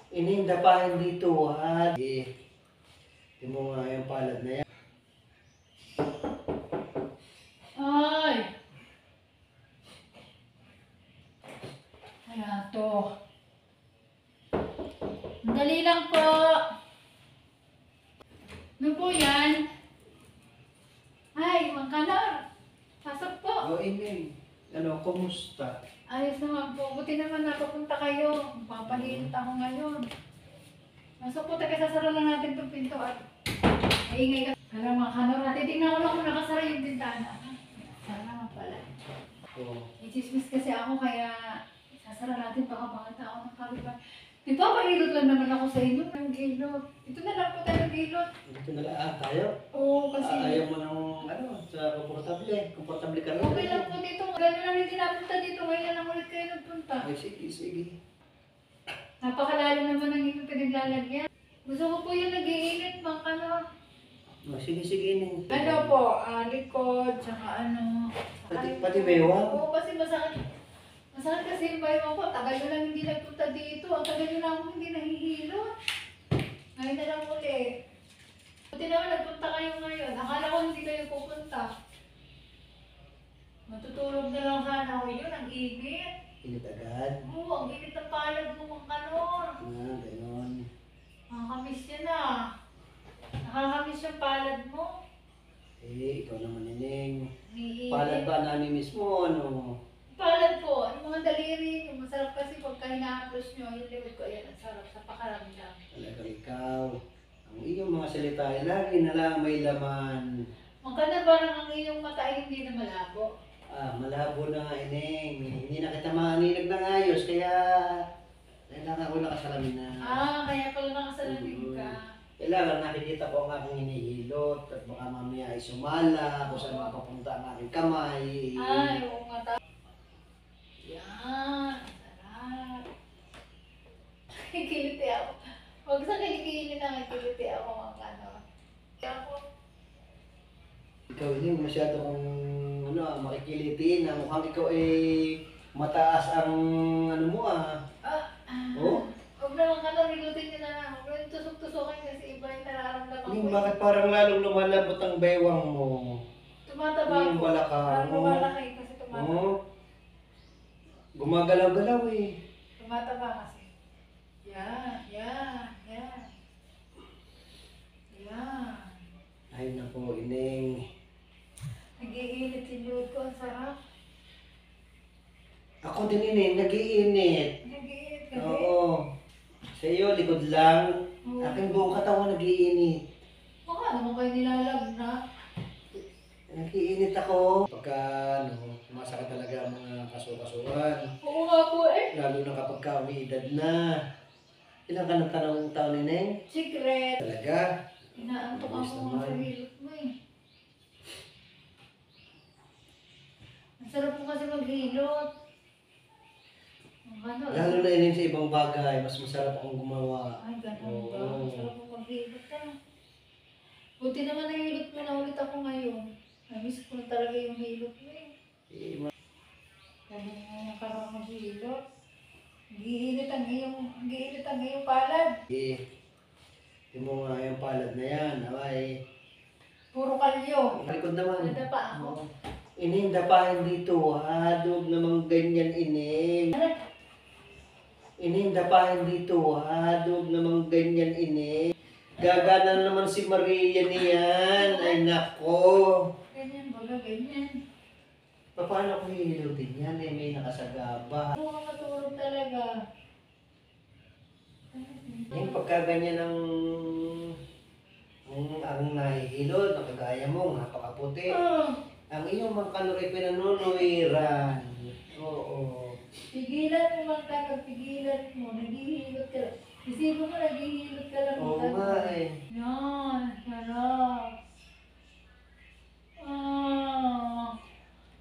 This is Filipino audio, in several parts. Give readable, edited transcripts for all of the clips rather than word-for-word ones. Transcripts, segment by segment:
Ininda pa hindi tuwad. Hindi mo nga yung palad na yan. Ay! Kaya to. Dali lang po. Ano po yan? Ay, Mangkanor. Pasok po. O, Ining. Ano, kumusta? Ayos naman po. Buti naman napapunta kayo. Papalilit ako ngayon. Masok po, sasara lang natin itong pinto at maingay ka. Alam mga kanor, titignan ko lang kung nakasara yung bintana. Sara naman pala. Oo. Ichismis kasi ako kaya sasara natin baka mga tao ng kaliban. Di ba, pahilot lang naman ako sa inyo ng gilot. Ito na lang po tayo ng gilot. Dito na lang tayo. Oo, kasi Ayaw mo ng sa komportable. Komportable ka rin. okay lang po dito. Gano'n lang hindi napunta dito. Ngayon lang ulit kayo nagpunta. Ay, sige, sige. Napakalalim naman ang inyong pinaglalagyan. Gusto ko po yung nag-iinit, Mang Kanor. O, sige, sige, Ining. Ano po, likod, tsaka ano. Pati bewang? Oo, kasi masakit. Masakit kasi yung bayo ko. Tagal nyo lang hindi nagpunta dito. Ang tagal nyo lang hindi nahihilot. Ngayon na lang ulit. Buti naman nagpunta kayo ngayon. Akala ko hindi kayo pupunta. Matutulog na lang sana ako yun. Ang init. Init agad. Oo, ang init ng palad mo, Mang Kanor. Ganon. Nakakamiss yan ah. Nakakamiss yung palad mo. Ikaw naman, Ining. Umiinit. Palad ba namimiss mo, ano? Palad po, yung mga daliri, yung masarap kasi pagka hina-approach nyo, yung liwid ko, ayan, ang sarap sa pakaramdam. Talagang ikaw. Ang iyong mga salita ay lagi na lang may laman. Magkana parang ang iyong mata ay hindi na malabo. Malabo na nga, Ining. Hindi na kita maaninag ng ayos, kaya kailangan ko nakasalamin na. Kaya pala nakasalamin ka. Kailangan nakikita ko ang aking hinihilot at baka mamaya ay sumala kung saan mapapunta ang aking kamay. Ay, oo nga. Yan, sarap. Kikiliti ako. Huwag sa kilikili na kikiliti ako mga ano. Ako. Ikaw hindi masyado kang makikilitiin na mukhang ikaw ay mataas ang ano mo Oh? Huwag naman ka na, rilutin nyo na lang. Huwag naman tusok-tusokin kasi iba yung nararamdaman ko. Hindi, bakit parang lalong lumalabot ang bewang mo? Tumataba Yung po. balakang Parang mo. lumalaki kasi tumataba. Oh? Gumagalaw-galaw eh. Tumataba kasi. Yan, yan, yan. Yan. Ay naku, Ining. Nag-iinit yung luod ko. Ang sarap. Ako din, Ining, nag-iinit. Nag-iinit kasi. Oo. Sa iyo, likod lang. Oo. Aking buong katawan nag-iinit. Baka naman kayo nilalagna. Nag-iinit ako. Pagka, sumasakit talaga ang mga kaso-kasuhan. Oo nga po eh. Lalo na kapag ka umiidad na. Ilan ka ng taon, Ining? Secret. Talaga? Inaantok Ayos ako naman. sa hilot mo eh. Ang sarap mo kasi maghilot. Ang ano, Lalo na Ining sa ibang bagay, mas masarap akong gumawa. ay, ganun ba? Oo. Ang sarap mo maghilot ah. Buti naman nahilot mo na ulit ako ngayon. Namiss ko na talaga yung hilot mo eh. Ganun nga nakarang maghilot. Giinit ang iyong palad. Hindi mo nga yung palad na yan. Abay. Puro kalyo. Likod naman. Nadapa ako. Oo. Ining, dapahin dito. Huwag naman ganyan, Ining. Ining, dapahin dito. Huwag naman ganyan, Ining. Gagana naman si Maria niyan. Ay, nako. Ganyan, baga ganyan. Paano ko hihilutin yan? May nakasagaba. Ano ka matulog talaga? Yung pagkaganyan ang nahihilot, ang kagaya mo, napakaputi. Ang iyong mga kalori pinanunuiran. Oo. Pigilan mo man ka, pigilan mo. Naghihilot ka. Isipin mo, naghihilot ka lang. Oo nga eh. Yan, sarap.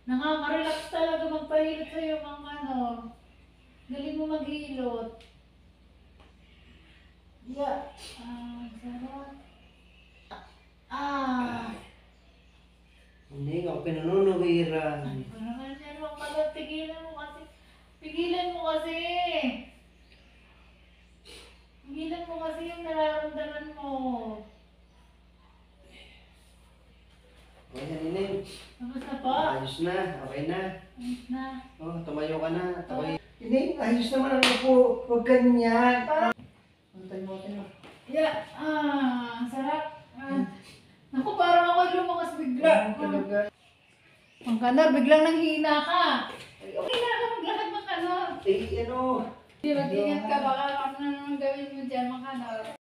Nakaka-relax talaga magpahilot sa'yo mga ano. Galing mo maghilot. Yeah. Sarap. Hindi ako pinanunuiran. Ano naman yan, mga pigilan mo kasi. kasi. Pigilan mo kasi yung nararamdaman mo. Okay na, Ineng. Tapos na po. Ayos na. Okay na. Ayos na. Oh, tumayo ka na. Okay. Ineng, ayos naman ang upo. Huwag ganyan. Antay mo, antay mo. Yeah, ang sarap. Naku, parang ako lumakas bigla. Talaga. Ang kana, biglang nanghina ka. Hina ka, maglakad ng kana. Eh, ano? Mag-ingat ka, baka ano nang gawin mo dyan, mga kana.